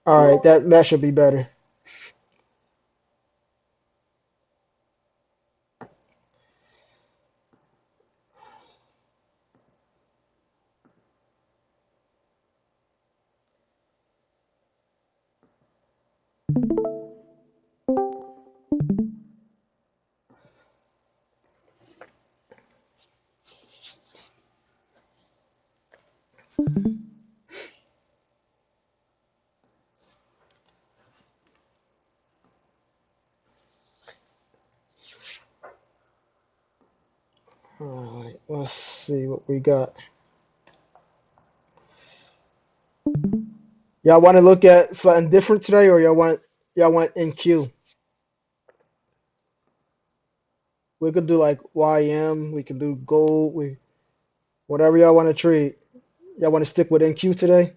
All right, that should be better. All right, let's see what we got. Y'all want to look at something different today, or y'all want NQ? We could do like YM. We can do gold. Whatever y'all want to trade. Y'all want to stick with NQ today?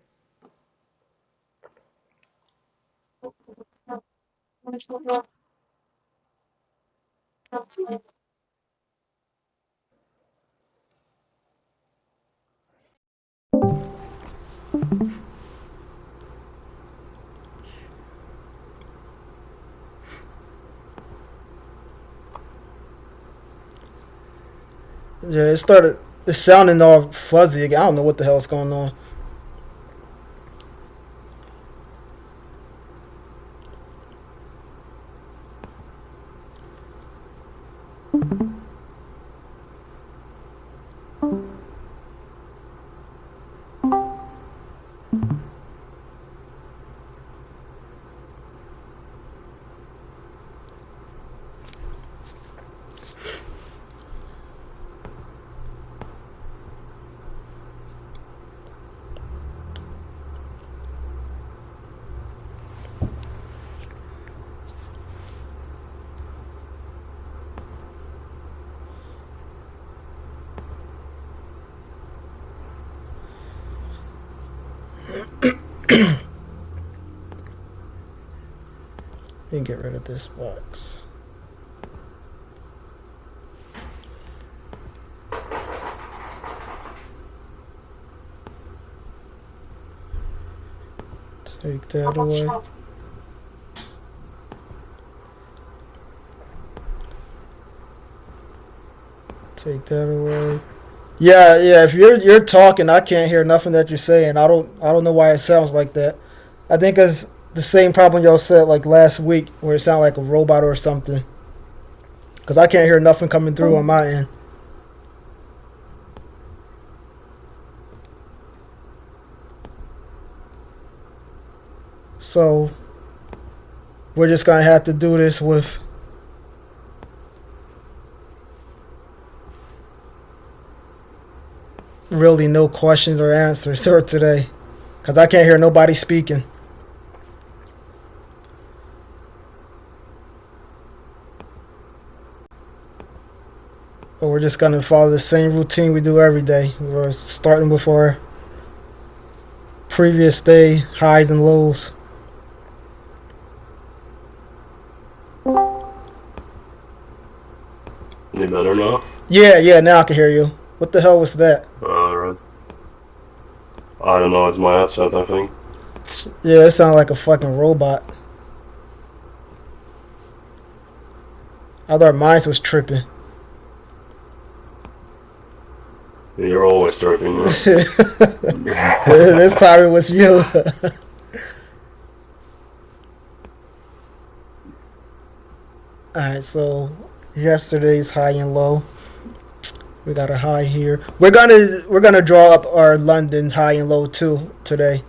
Yeah, it started. It's sounding all fuzzy again. I don't know what the hell's going on. Let me get rid of this box. Take that away. Take that away. Yeah, yeah. If you're talking, I can't hear nothing that you're saying. I don't know why it sounds like that. I think it's the same problem y'all said like last week, where it sounded like a robot or something. Cause I can't hear nothing coming through on my end. So we're just gonna have to do this with really no questions or answers for today, cause I can't hear nobody speaking. But we're just gonna follow the same routine we do every day. We're starting with our previous day highs and lows. Any better now? Yeah, yeah. Now I can hear you. What the hell was that? Right. I don't know, it's my headset, I think. Yeah, it sounded like a fucking robot. I thought mine was tripping. You're always tripping, right? This time it was you. Alright, so yesterday's high and low. We got a high here. We're gonna draw up our London high and low too today.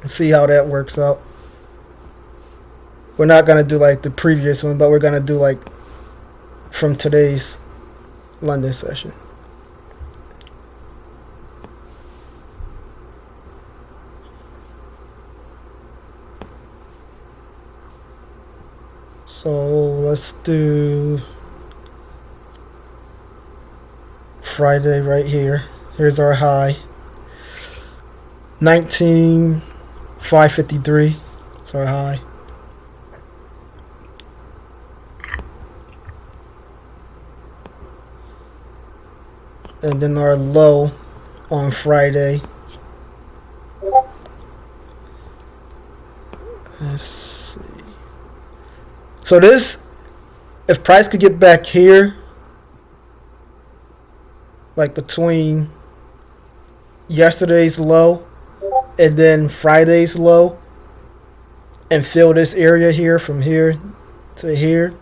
See how that works out. We're not gonna do like the previous one, but we're gonna do like from today's London session. So let's do Friday right here. Here's our high. 19,553. That's our high. And then our low on Friday. Let's see. So this, if price could get back here, like between yesterday's low and then Friday's low, and fill this area here from here to here,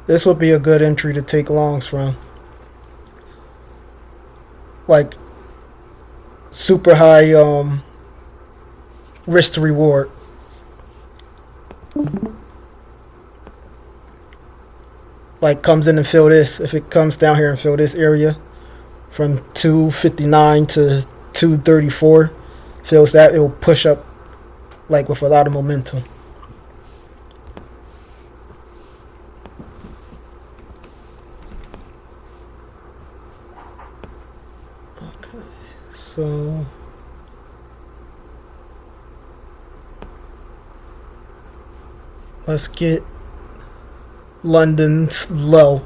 this would be a good entry to take longs from. Like super high risk to reward. Like comes in and fill this. If it comes down here and fill this area from 259 to 234, fills that, it will push up like with a lot of momentum. Okay, so let's get London's low.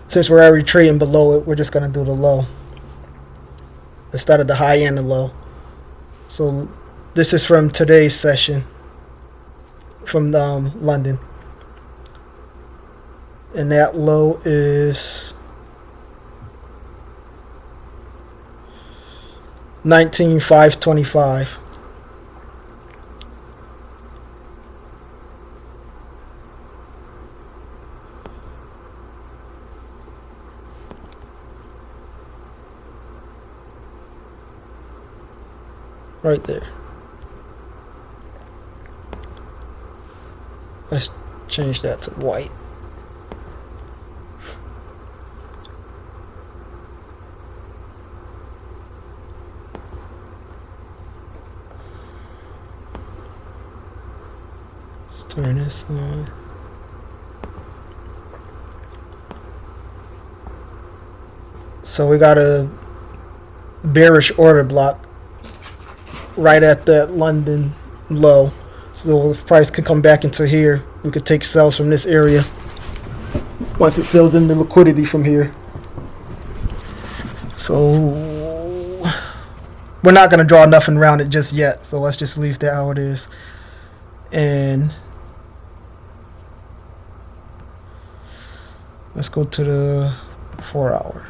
Since we're already trading below it, we're just going to do the low instead of the high and the low. So this is from today's session from London. And that low is 19,525. Right there. Let's change that to white. Let's turn this on. So we got a bearish order block right at that London low. So if price could come back into here, we could take sells from this area once it fills in the liquidity from here. So we're not going to draw nothing around it just yet. So let's just leave that how it is. And let's go to the 4 hour.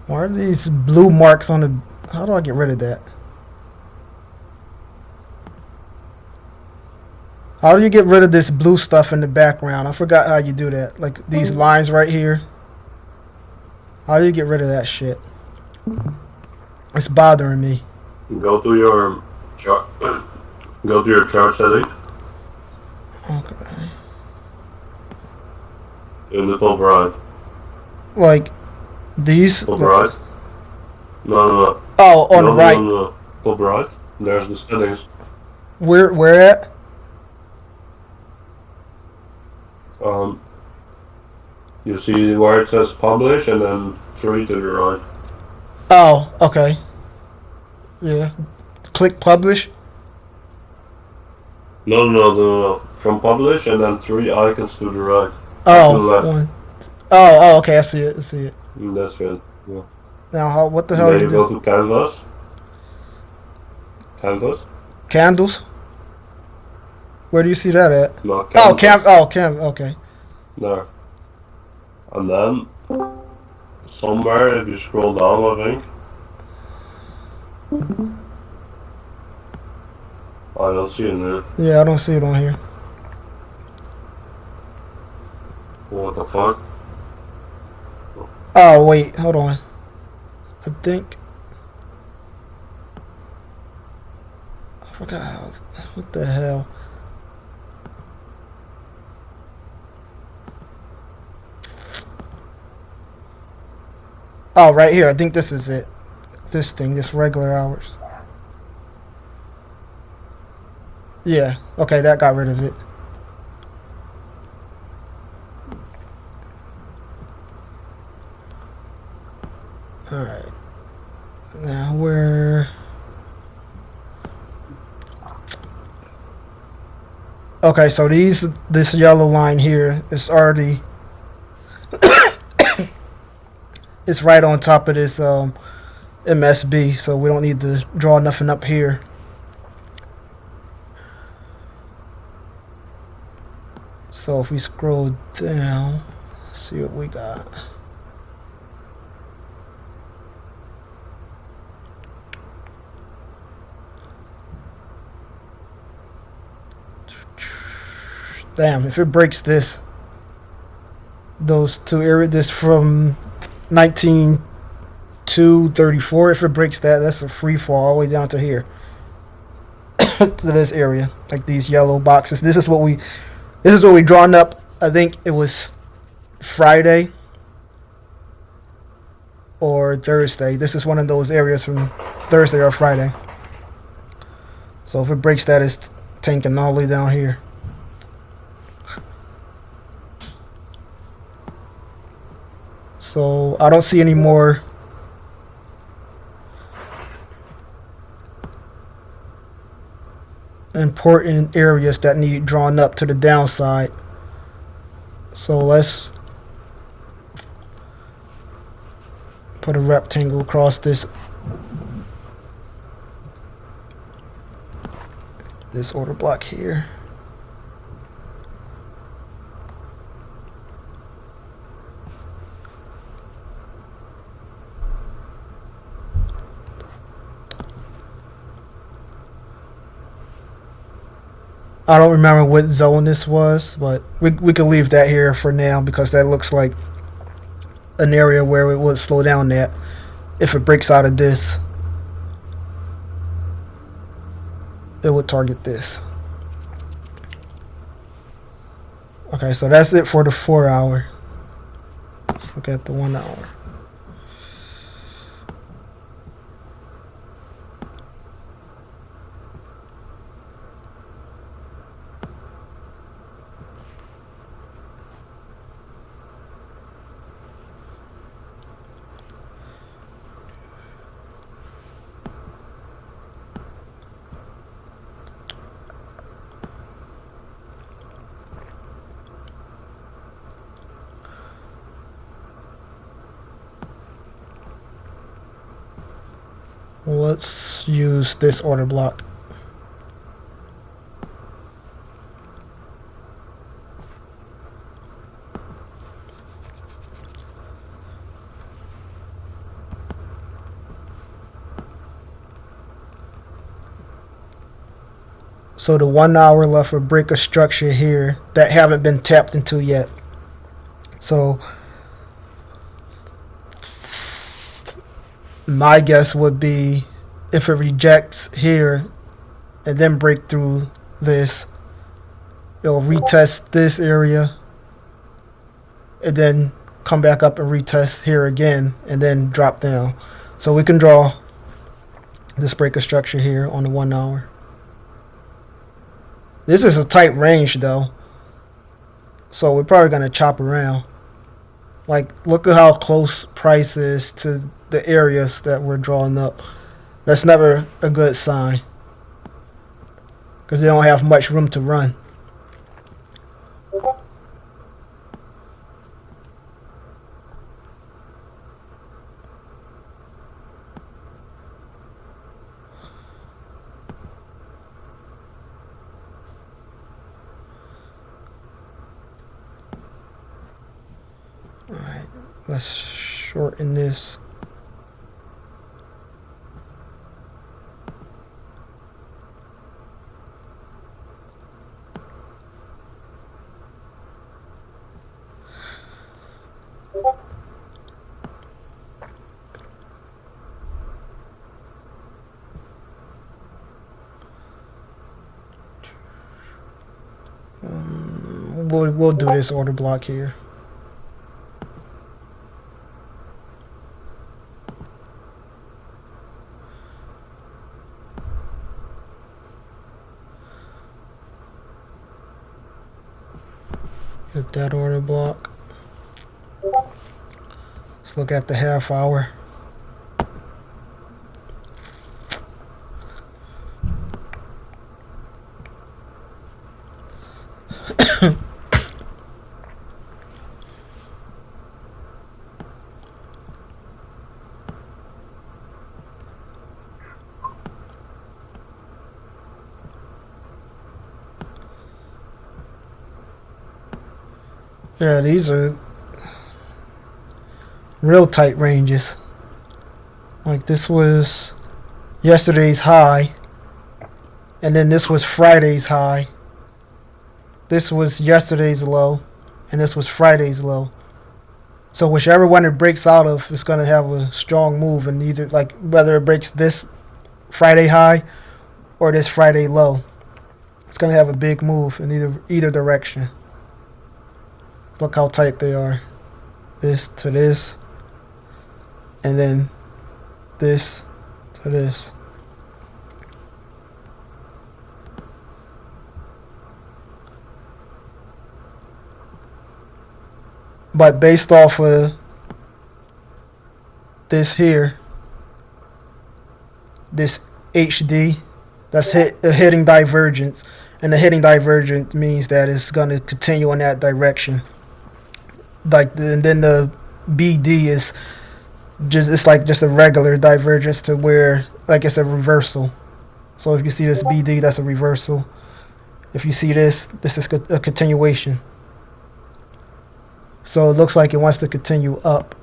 Why are these blue marks on the... How do I get rid of that? How do you get rid of this blue stuff in the background? I forgot how you do that. Like these lines right here. How do you get rid of that shit? It's bothering me. Go to your chart. Go to your chart settings. Okay. In the top right. Like these? Top right. No. Oh, on the right. No. Top right. There's the settings. Where at? You see where it says publish and then 3 to the right. Oh, okay. Yeah. Click publish. No. From publish and then 3 icons to the right. Oh, to the left. one. Oh, okay. I see it. That's it. Yeah. Now, what the hell Then are you you go doing? to canvas. Canvas. Candles? Where do you see that at? No, Oh, canvas. okay. There. And then somewhere, if you scroll down, I think. I don't see it there. Yeah, I don't see it on here. What the fuck? Oh, wait, hold on. I think. Forgot how. What the hell? Oh, right here. I think this is it. This thing, this regular hours. Yeah. Okay, that got rid of it. All right. Now we're. Okay, so this yellow line here is already. It's right on top of this MSB, so we don't need to draw nothing up here. So if we scroll down, see what we got. Damn, if it breaks those two areas, this from 19-234, if it breaks that, that's a free fall all the way down to here. To this area, like these yellow boxes. This is what we drawn up. I think it was Friday or Thursday. This is one of those areas from Thursday or Friday. So if it breaks that, it's tanking all the way down here. So I don't see any more important areas that need drawn up to the downside. So let's put a rectangle across this order block here. I don't remember what zone this was, but we can leave that here for now because that looks like an area where it would slow down that if it breaks out of this. It would target this. Okay, so that's it for the 4 hour. Let's look at the 1 hour. Let's use this order block. So the 1 hour left will break a structure here that haven't been tapped into yet. So my guess would be if it rejects here and then break through this, it'll retest this area and then come back up and retest here again and then drop down. So we can draw this breaker structure here on the 1 hour. This is a tight range though, so we're probably going to chop around. Like, look at how close price is to the areas that we're drawing up. That's never a good sign because they don't have much room to run. Alright, let's shorten this. we'll do this order block here. Hit that order block. Let's look at the half hour. Yeah, these are real tight ranges. Like this was yesterday's high, and then this was Friday's high. This was yesterday's low, and this was Friday's low. So whichever one it breaks out of is going to have a strong move, and either like whether it breaks this Friday high or this Friday low, it's going to have a big move in either direction. Look how tight they are. This to this. And then this to this. But based off of this here, this HD, that's hitting divergence. And the hitting divergence means that it's going to continue in that direction. And then the BD is it's like just a regular divergence to where like it's a reversal. So if you see this BD, that's a reversal. If you see this is a continuation. So it looks like it wants to continue up.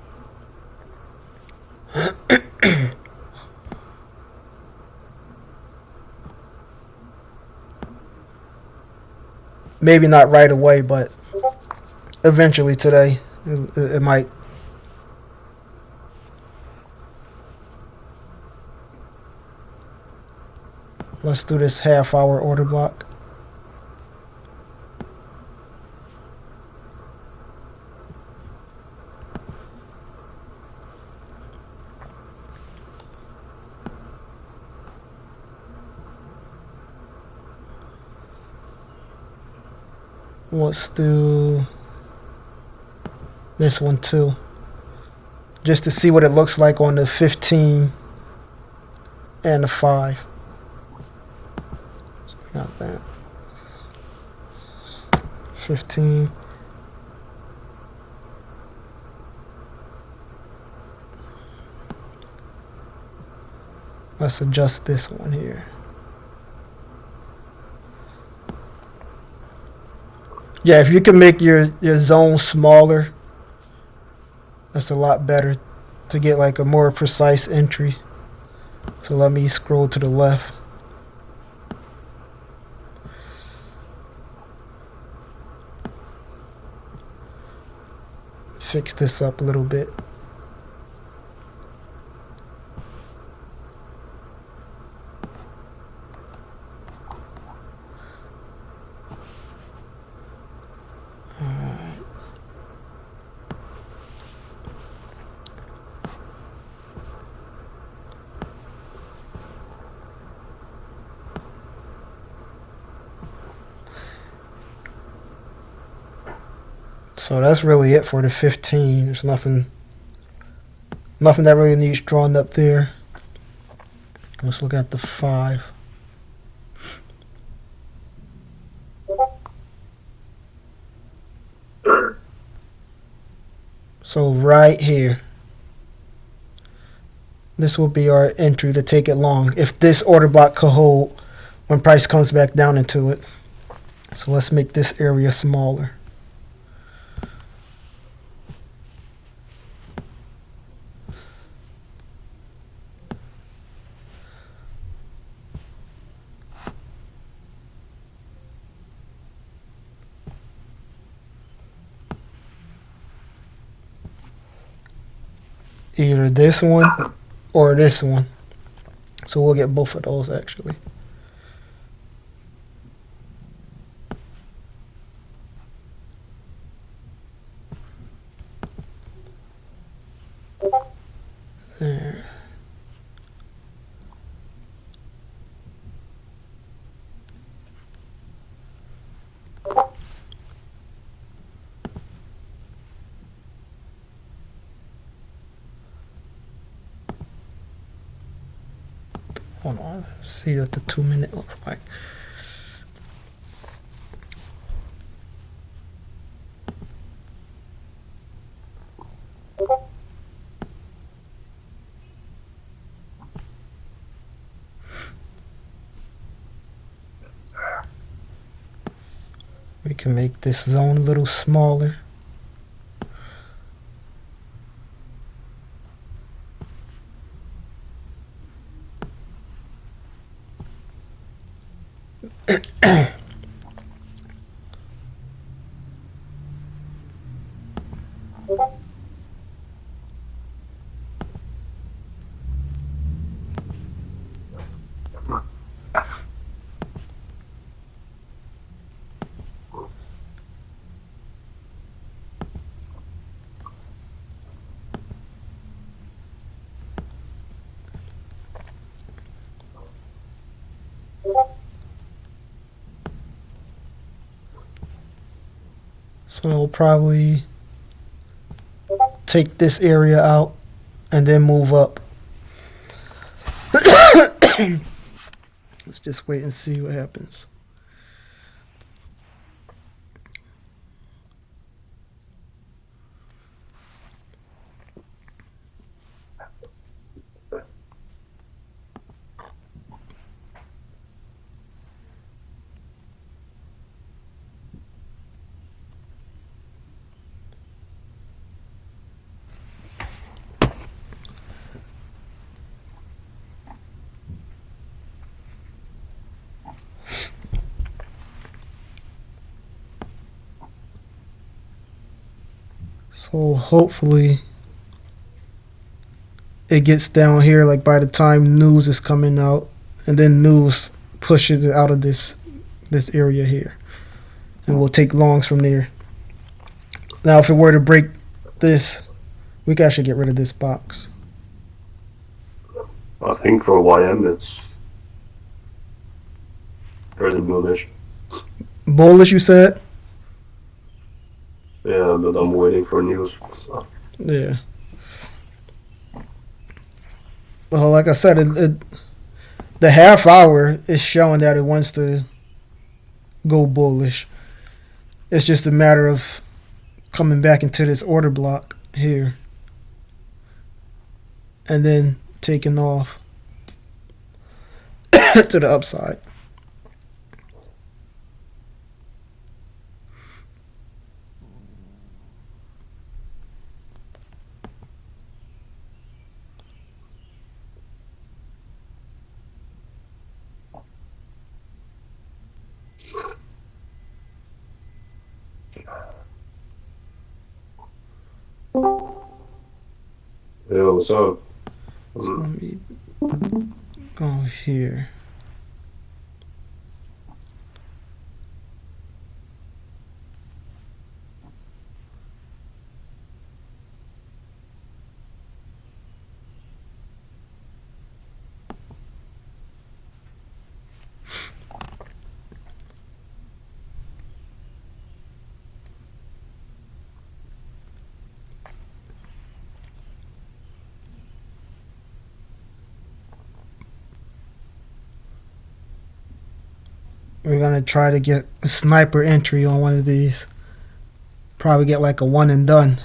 Maybe not right away, but eventually today, it might. Let's do this half-hour order block. Let's do this one too, just to see what it looks like on the 15 and the 5. So got that 15. Let's adjust this one here. Yeah, if you can make your zone smaller, that's a lot better to get like a more precise entry. So let me scroll to the left. Fix this up a little bit. So that's really it for the 15. There's nothing that really needs drawn up there. Let's look at the 5. So right here, this will be our entry to take it long if this order block could hold when price comes back down into it. So let's make this area smaller. Either this one or this one. So we'll get both of those actually. There. Hold on. See what the 2 minute looks like. We can make this zone a little smaller. So we'll probably take this area out and then move up. Let's just wait and see what happens. So hopefully it gets down here like by the time news is coming out, and then news pushes it out of this area here, and we'll take longs from there. Now if it were to break this, we can actually get rid of this box. I think for YM it's fairly bullish. Bullish, you said? Yeah, but I'm waiting for news. Yeah. Well, like I said, the half hour is showing that it wants to go bullish. It's just a matter of coming back into this order block here and then taking off to the upside. Yeah, what's up? So let me go here. We're gonna try to get a sniper entry on one of these. Probably get like a one and done.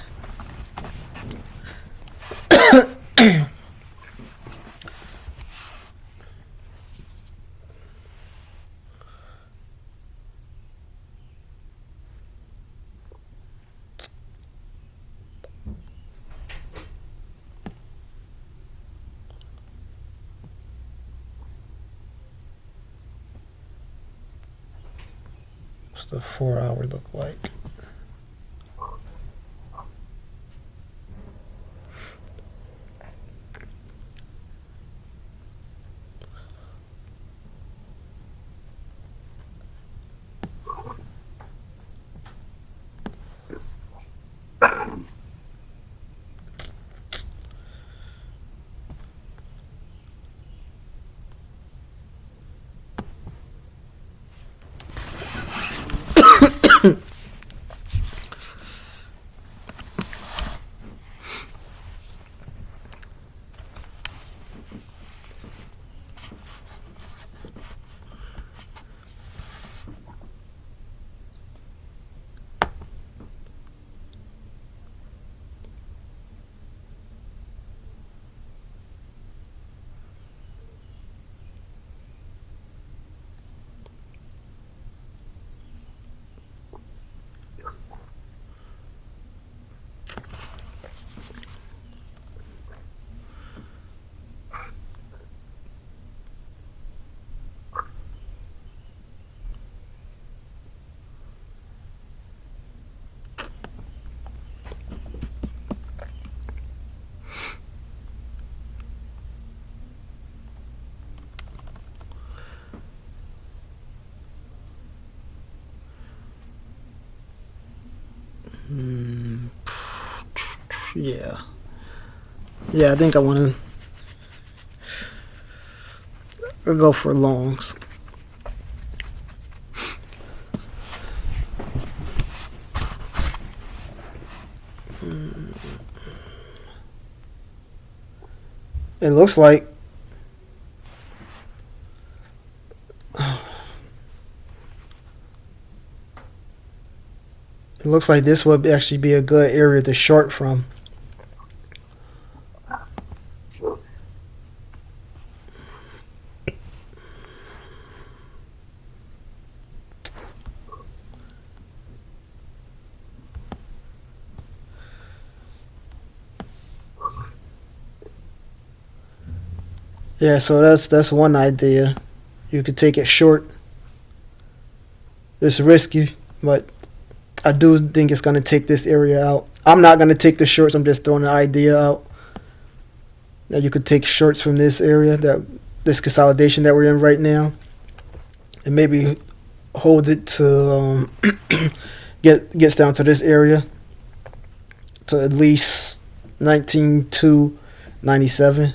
What's the 4 hour look like? Yeah. Yeah, I think I want to go for longs. It looks like this would actually be a good area to short from. Yeah, so that's one idea. You could take it short. It's risky, but I do think it's going to take this area out. I'm not going to take the shorts. I'm just throwing the idea out that you could take shorts from this area, that this consolidation that we're in right now, and maybe hold it to gets down to this area to at least 19,297.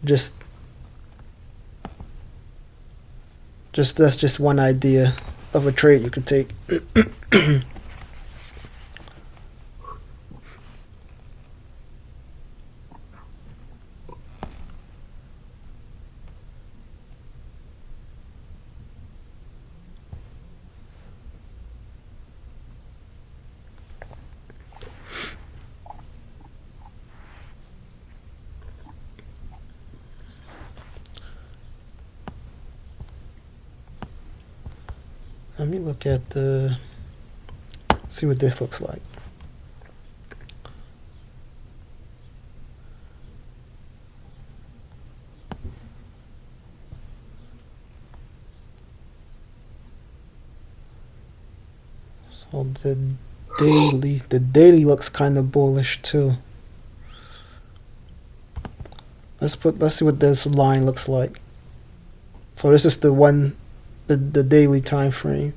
Just that's just one idea of a trade you could take. Let me look at see what this looks like. So the daily looks kind of bullish too. Let's see what this line looks like. So this is the daily time frame.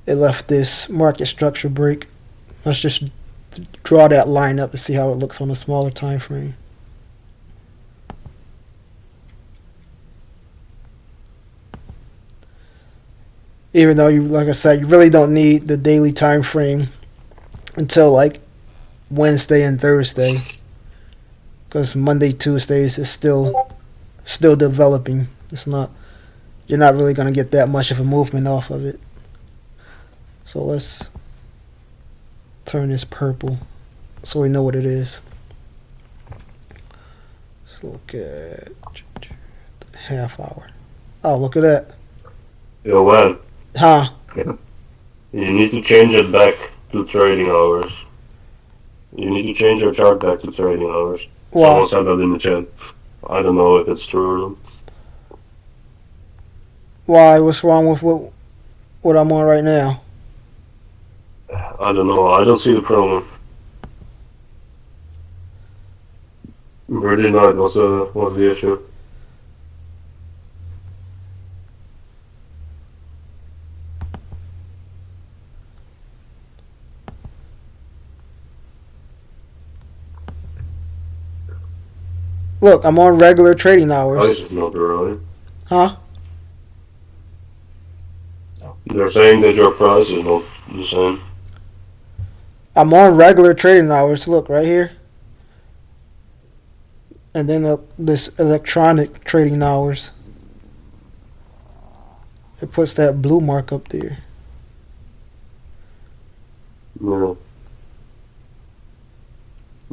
It left this market structure break. Let's just draw that line up to see how it looks on a smaller time frame. Even though like I said, you really don't need the daily time frame until like Wednesday and Thursday, because Monday, Tuesdays is still developing. You're not really going to get that much of a movement off of it. So let's turn this purple so we know what it is. Let's look at the half hour. Oh, look at that. Yo, man. Huh? You need to change it back to trading hours. You need to change your chart back to trading hours. Why? Someone said that in the chat. I don't know if it's true or not. Why? What's wrong with what I'm on right now? I don't know. I don't see the problem. Really not. What's the issue? Look, I'm on regular trading hours. Price is not early. Huh? They're saying that your price is not the same. I'm on regular trading hours. Look, right here. And then this electronic trading hours. It puts that blue mark up there. Yeah.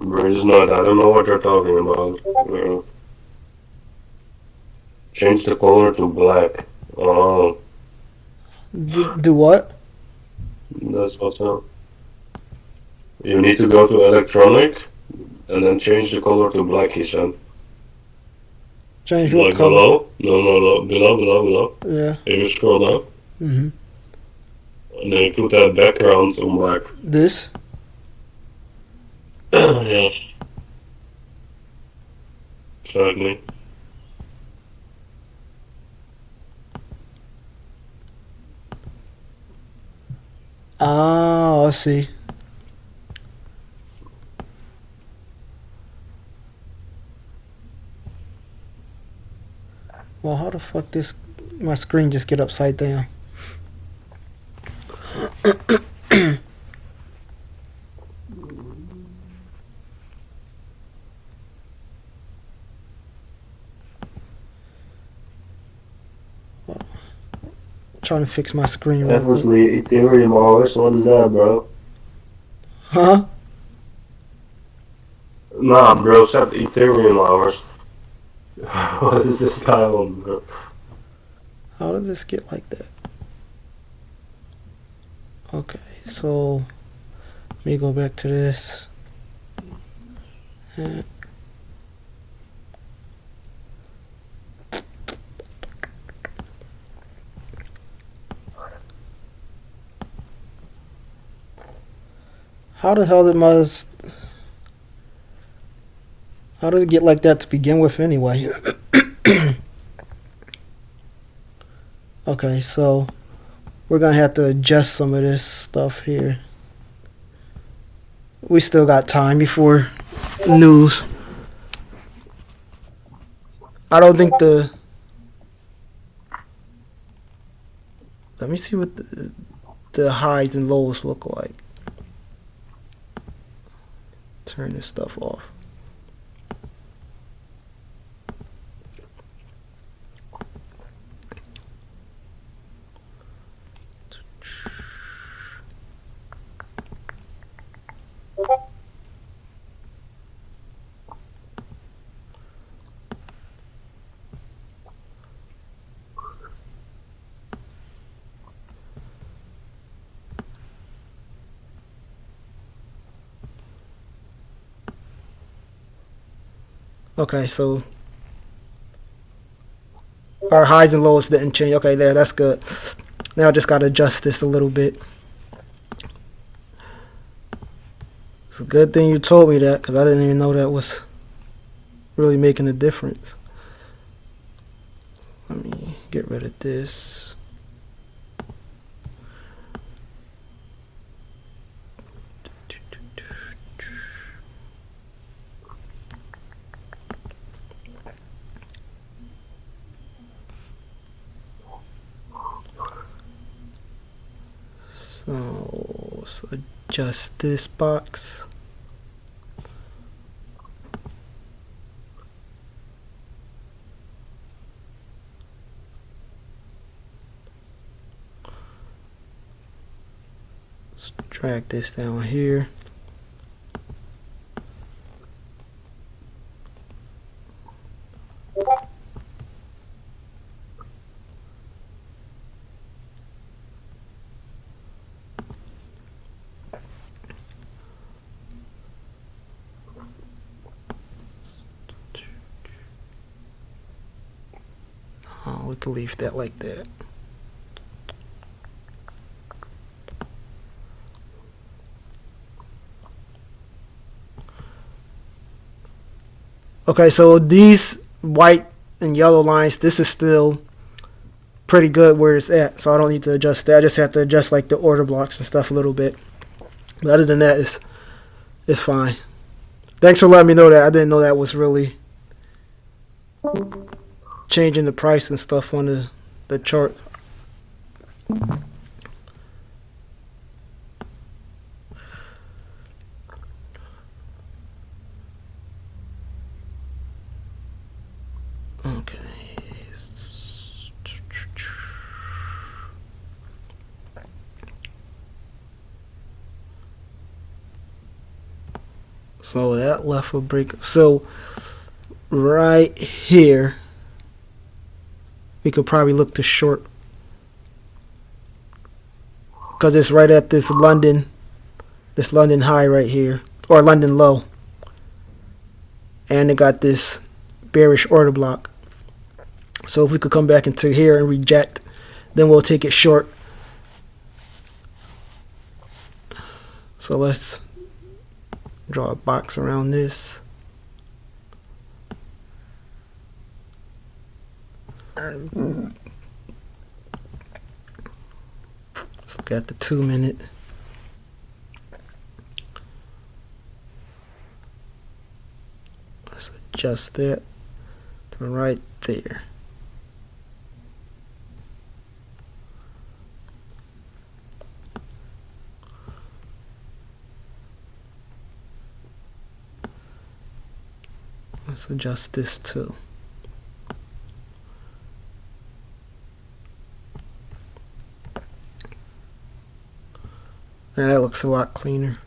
It's not. I don't know what you're talking about. Yeah. Change the color to black. Oh. Do what? That's what's up. You need to go to electronic and then change the color to black, he said. Change what like color? below? No, below. Yeah. If you scroll down. Mm-hmm. And then you put that background to black. This? Yeah. exactly. Oh, I see. Well, how the fuck this my screen just get upside down? Trying to fix my screen real quick. Effortlessly Ethereum hours. What is that, bro? Huh? Nah, bro. Set Ethereum hours. What is this guy on, bro? How did this get like that? Okay, so let me go back to this. Uh, How the hell did my how did it get like that to begin with anyway? Okay, so we're gonna have to adjust some of this stuff here. We still got time before news. I don't think the. Let me see what the highs and lows look like. Turn this stuff off. Okay, so our highs and lows didn't change. Okay, there, that's good. Now I just gotta adjust this a little bit. It's a good thing you told me that, because I didn't even know that was really making a difference. Let me get rid of this. So let's adjust this box. Let's drag this down here. Oh, we can leave that like that. Okay, so these white and yellow lines, this is still pretty good where it's at, so I don't need to adjust that. I just have to adjust like the order blocks and stuff a little bit. But other than that, it's fine. Thanks for letting me know that. I didn't know that was really changing the price and stuff on the chart. Okay. So that left a break. So right here, we could probably look to short because it's right at this London high right here, or London low, and it got this bearish order block. So if we could come back into here and reject, then we'll take it short. So let's draw a box around this. Let's look at the 2-minute. Let's adjust that to right there. Let's adjust this too. And that looks a lot cleaner.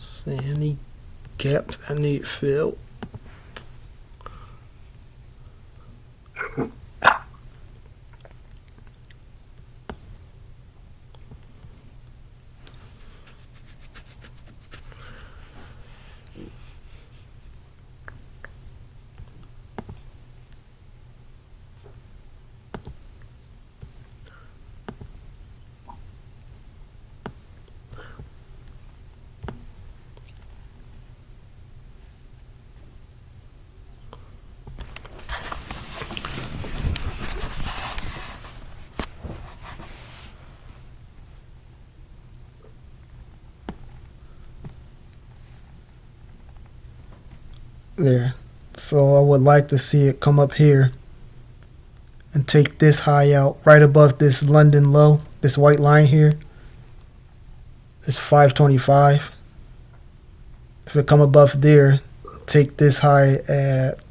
See any gaps that need filled. There. So I would like to see it come up here and take this high out right above this London low, this white line here. It's 525. If it come above there, take this high at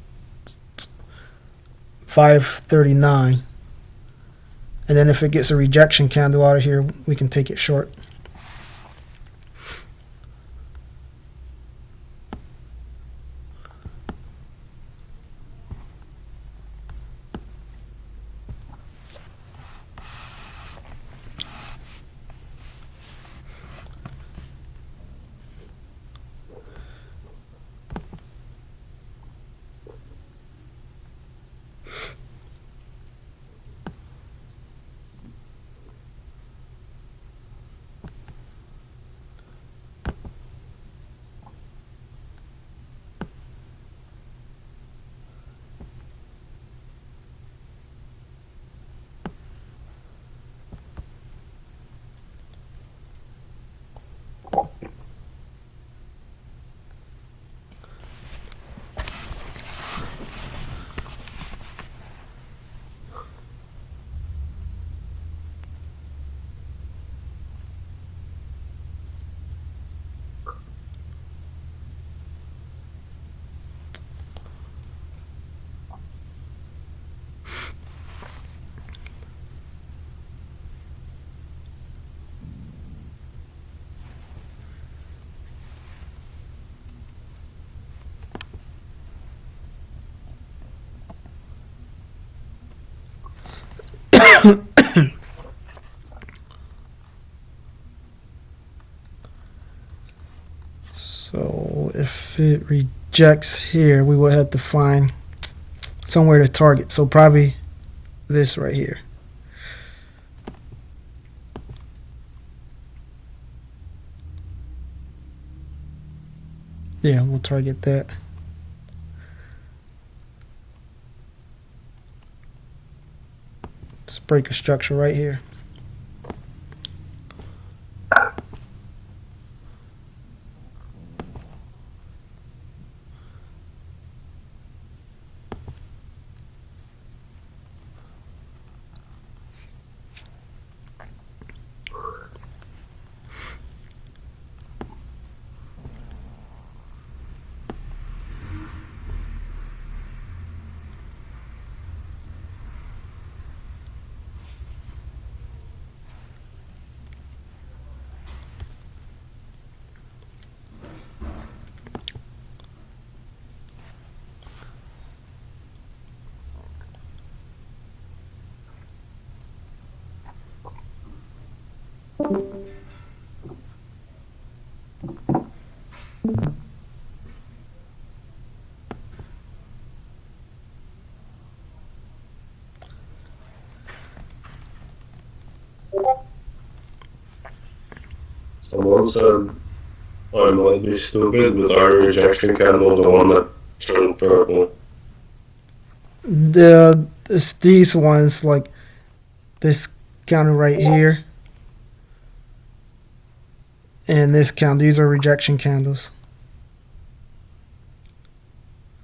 539. And then if it gets a rejection candle out of here, we can take it short. So if it rejects here, we will have to find somewhere to target. So probably this right here. Yeah, we'll target that. Let's break a structure right here. Someone said I might be stupid, but our rejection candle the one that turned purple. It's these ones like this counter right here and this candle. These are rejection candles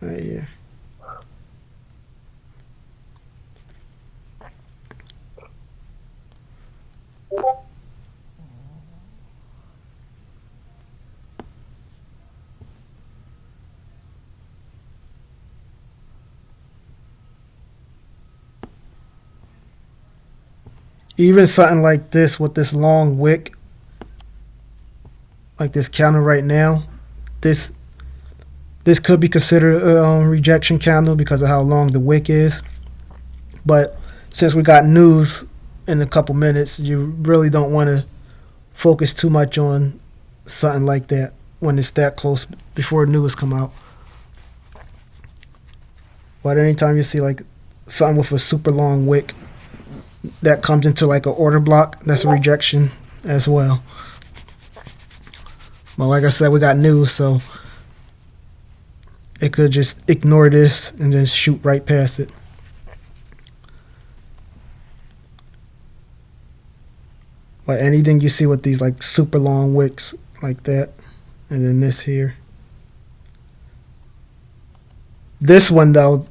right here. Even something like this with this long wick, like this counter right now, this this could be considered a rejection candle because of how long the wick is. But since we got news in a couple minutes, you really don't want to focus too much on something like that when it's that close before news come out. But anytime you see like something with a super long wick that comes into like an order block, that's a rejection as well. But like I said, we got news, so it could just ignore this and just shoot right past it. But anything you see with these like super long wicks like that, and then this here. This one though,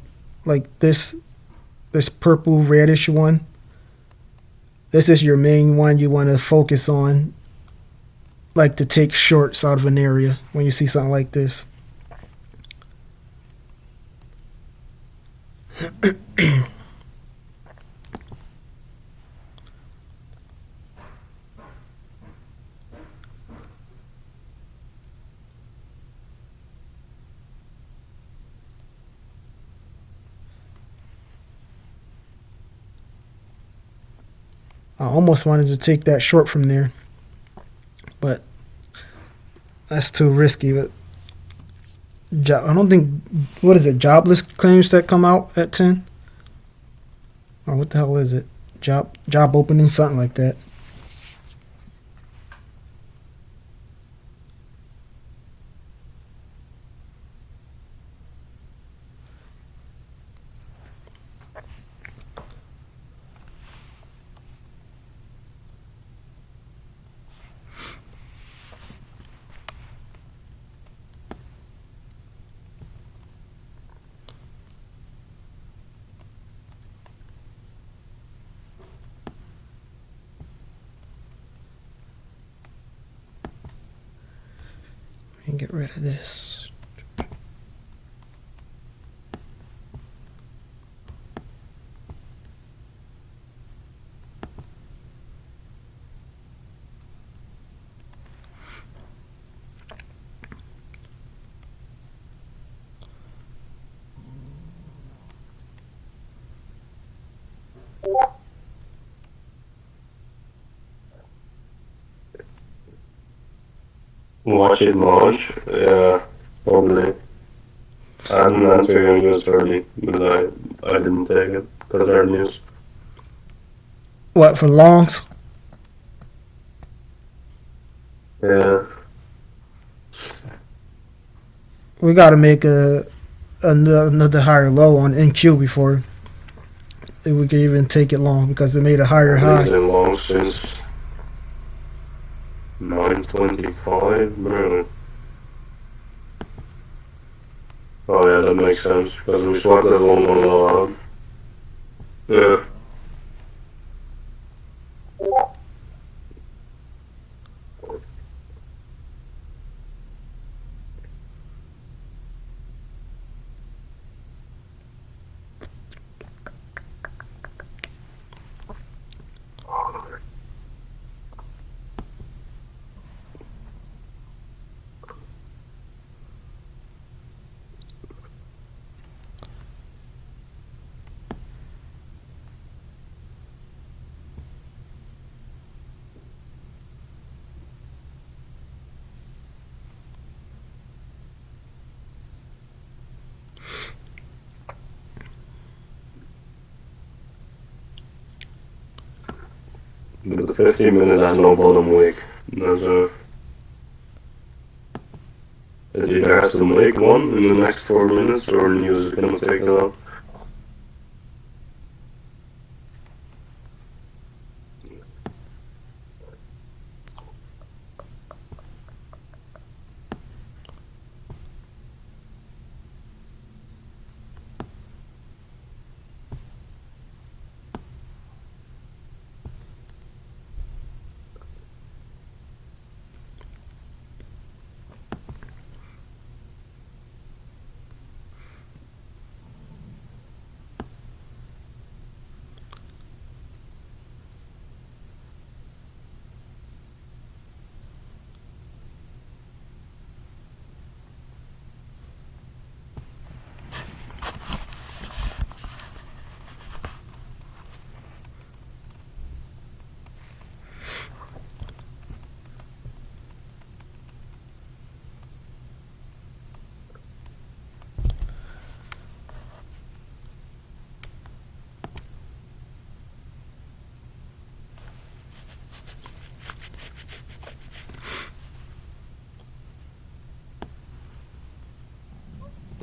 like this purple reddish one, this is your main one you want to focus on, like to take shorts out of an area when you see something like this. I almost wanted to take that short from there, but that's too risky. But I don't think, what is it, jobless claims that come out at 10? Or what the hell is it? Job opening, something like that. And get rid of this. Watch it launch? Yeah, probably. I'm answering this early, but I didn't take it because they're news. What, for longs? Yeah. We got to make another higher low on NQ before we can even take it long because it made a higher I've high. been long since 9:25, really. Oh yeah, that makes sense because we swapped that one on low out. Yeah. But the 15 minute has no bottom wake. It either has to make one in the next 4 minutes or News is gonna take it out.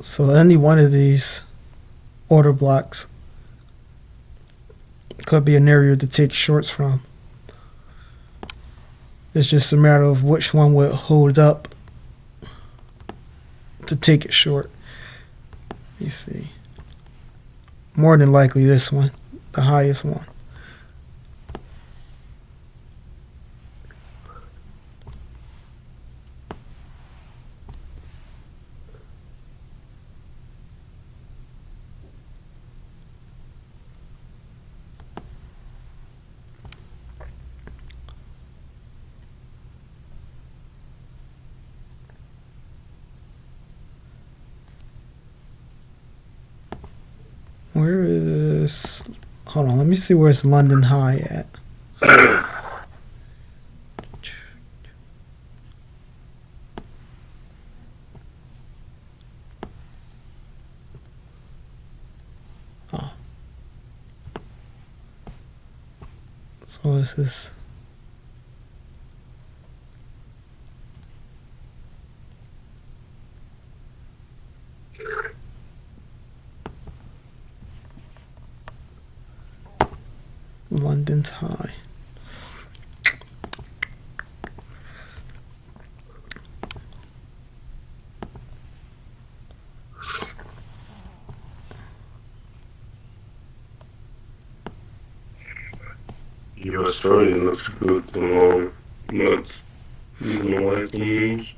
So any one of these order blocks could be an area to take shorts from. It's just a matter of which one would hold up to take it short. You see. More than likely this one, the highest one. Where is... Hold on, let me see where's London High at. Oh. So this is... London's High. US story looks good tomorrow, but I don't know why it means.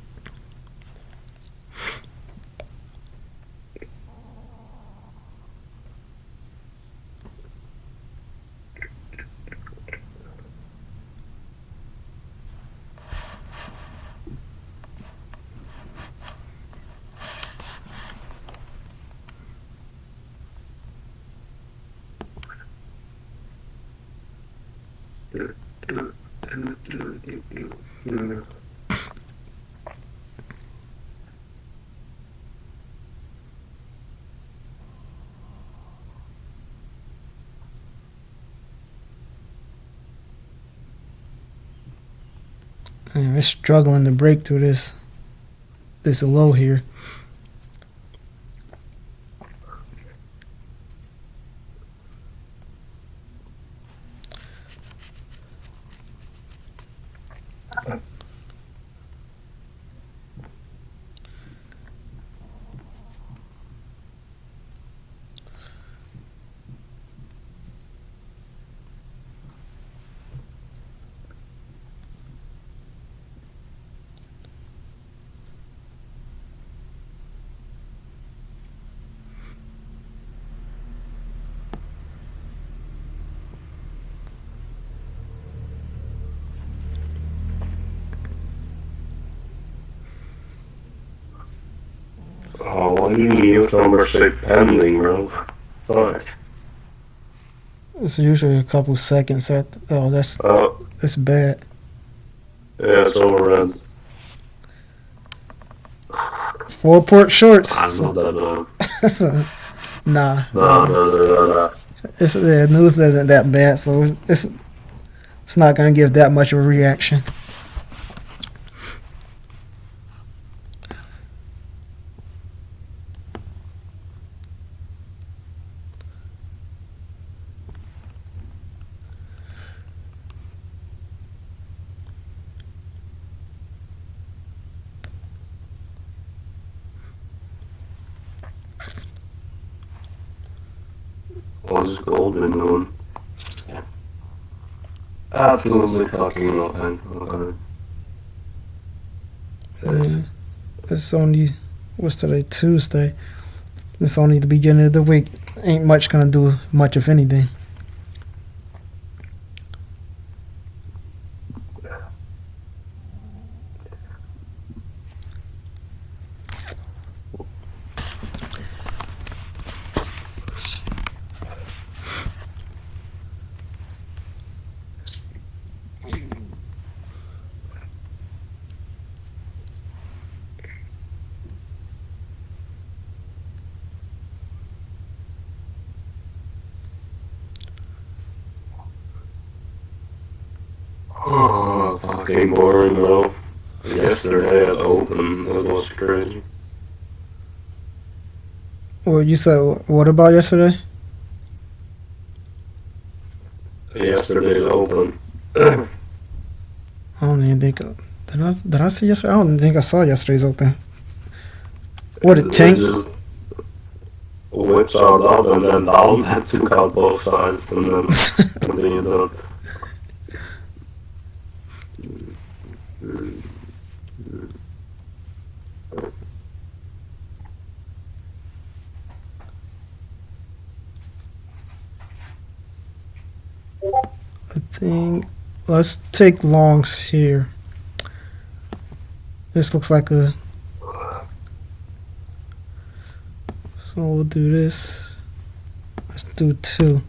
It's struggling to break through this low here. Oh, why didn't news number say pending, bro? Fuck. It's usually a couple seconds at... Oh, that's bad. Yeah, it's overread. 4 port shorts. It's not that bad. Nah. No. It's, news isn't that bad, so it's It's not going to give that much of a reaction. What is gold been doing? Absolutely fucking nothing. Okay. It's only, what's today? Tuesday. It's only the beginning of the week. Ain't much going to do much of anything. Oh, fucking boring, bro. Yesterday at Open, it was crazy. Well, you said, what about yesterday? Yesterday's Open. I don't even think. Did I see yesterday? I don't think I saw yesterday's Open. What, it It tanked? just whips out up and then down and took out both sides and then continued on. I think. Let's take longs here. This looks like a. So we'll do this. Let's do 2.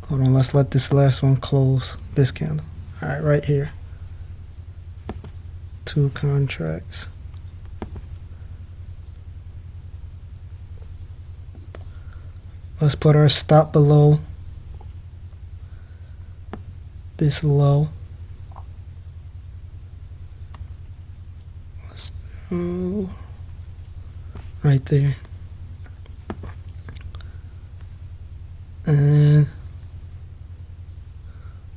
Hold on, let's let this last one close. This candle. Alright, right here. 2 contracts. Let's put our stop below this low. Let's do right there. And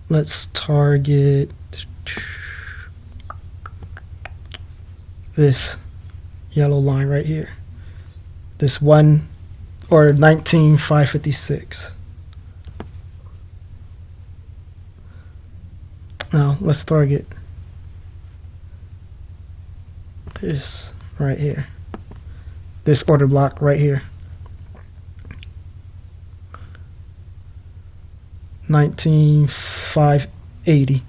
let's target this yellow line right here. This one, or 19,556. Now let's target this right here. This order block right here. 19,580.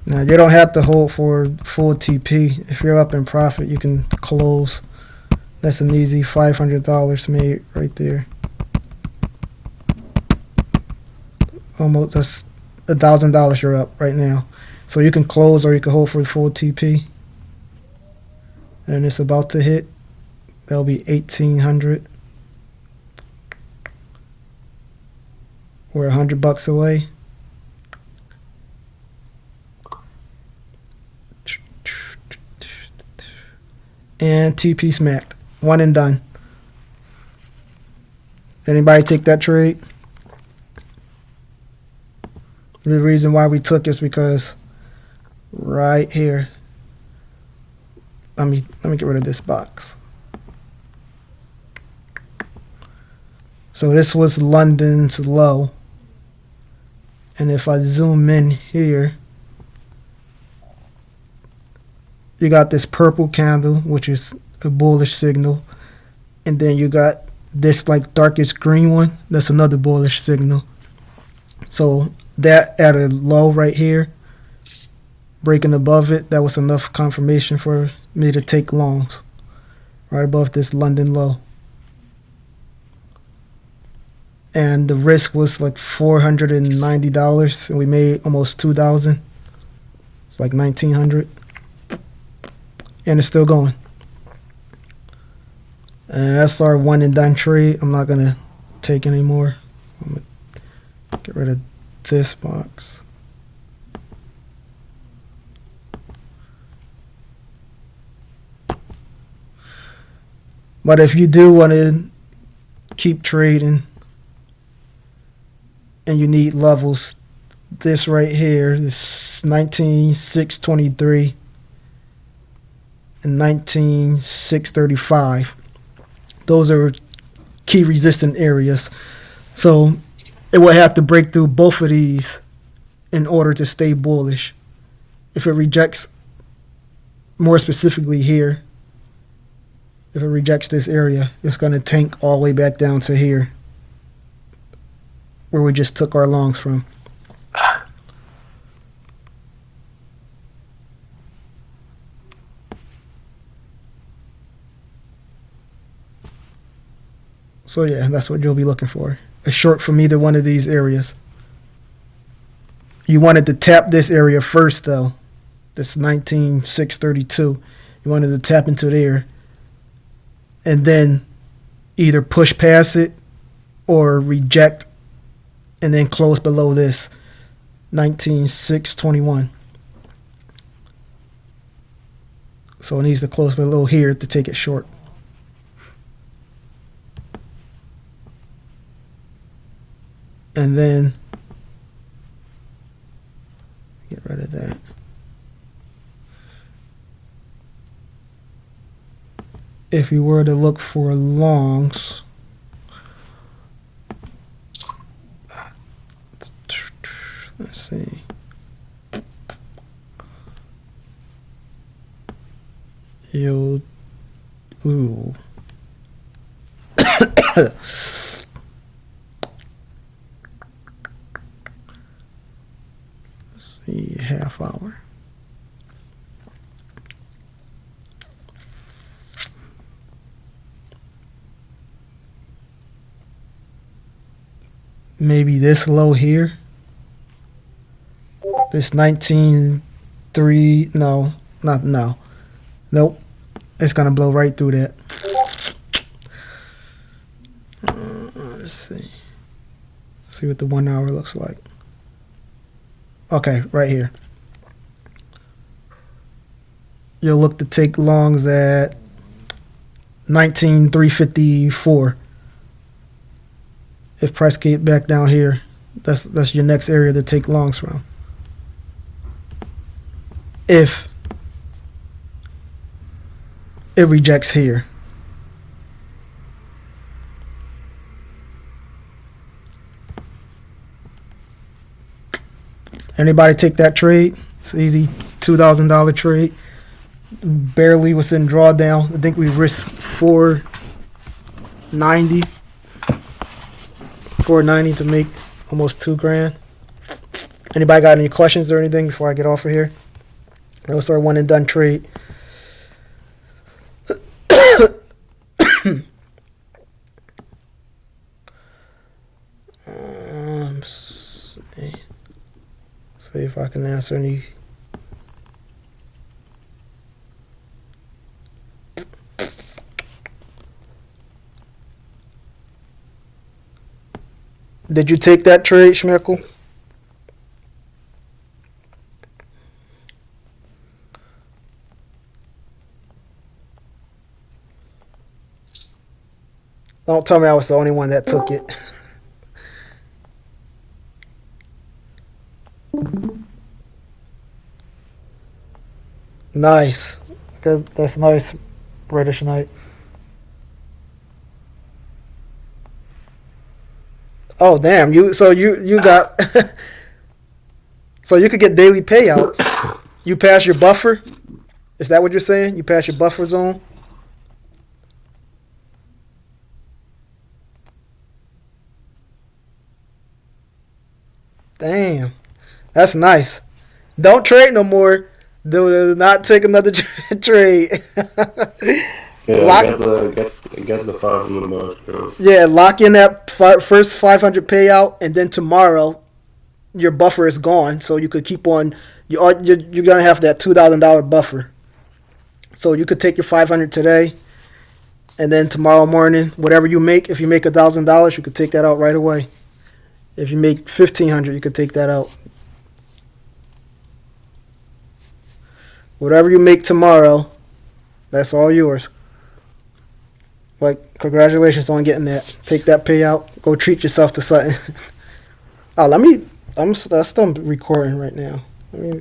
Now you don't have to hold for full TP. If you're up in profit, you can close. That's an easy $500 made right there. Almost, that's $1,000 you're up right now. So you can close or you can hold for full TP. And it's about to hit. That'll be 1,800. We're $100 away. And TP smacked. One and done. Anybody take that trade? The reason why we took is because right here. Let me get rid of this box. So this was London's low. And if I zoom in here, you got this purple candle, which is a bullish signal. And then you got this like darkish green one. That's another bullish signal. So that at a low right here, breaking above it, that was enough confirmation for me to take longs right above this London low. And the risk was like $490, and we made almost $2,000. It's like $1,900, and it's still going. And that's our one and done trade. I'm not gonna take any more. I'm gonna get rid of this box. But if you do want to keep trading and you need levels, this right here, this 19,623 and 19,635, those are key resistant areas. So it will have to break through both of these in order to stay bullish. If it rejects, more specifically here, if it rejects this area, it's going to tank all the way back down to here, where we just took our longs from. So yeah, that's what you'll be looking for. A short from either one of these areas. You wanted to tap this area first, though. This 19,632. You wanted to tap into there and then either push past it or reject and then close below this 19,621. So it needs to close below here to take it short. And then get rid of that. If you were to look for longs, let's see. Ooh. Let's see, half hour. Maybe this low here. This 19.3, no, not now. Nope. It's going to blow right through that. Let's see. See what the 1 hour looks like. Okay, right here. You'll look to take longs at 19,354. If price get back down here, that's your next area to take longs from. If it rejects here. Anybody take that trade? It's easy, $2,000 trade. Barely within drawdown. I think we risked 490 to make almost $2,000. Anybody got any questions or anything before I get off of here? That was our one and done trade. See if I can answer any. Did you take that trade, Schmeckel? Don't tell me I was the only one that took it. Nice. Good. That's nice, British Knight. Oh damn! You got so you could get daily payouts. You pass your buffer. Is that what you're saying? You pass your buffer zone. Damn, that's nice. Don't trade no more. Do not take another trade. Yeah, Lock. get the $500, bro. Yeah, lock in that first 500 payout, and then tomorrow your buffer is gone, so you could keep on. You're gonna have that $2,000 buffer, so you could take your 500 today, and then tomorrow morning, whatever you make, if you make $1,000, you could take that out right away. If you make 1,500, you could take that out. Whatever you make tomorrow, that's all yours. Like, congratulations on getting that. Take that payout. Go treat yourself to something. Oh, I'm still recording right now. Let me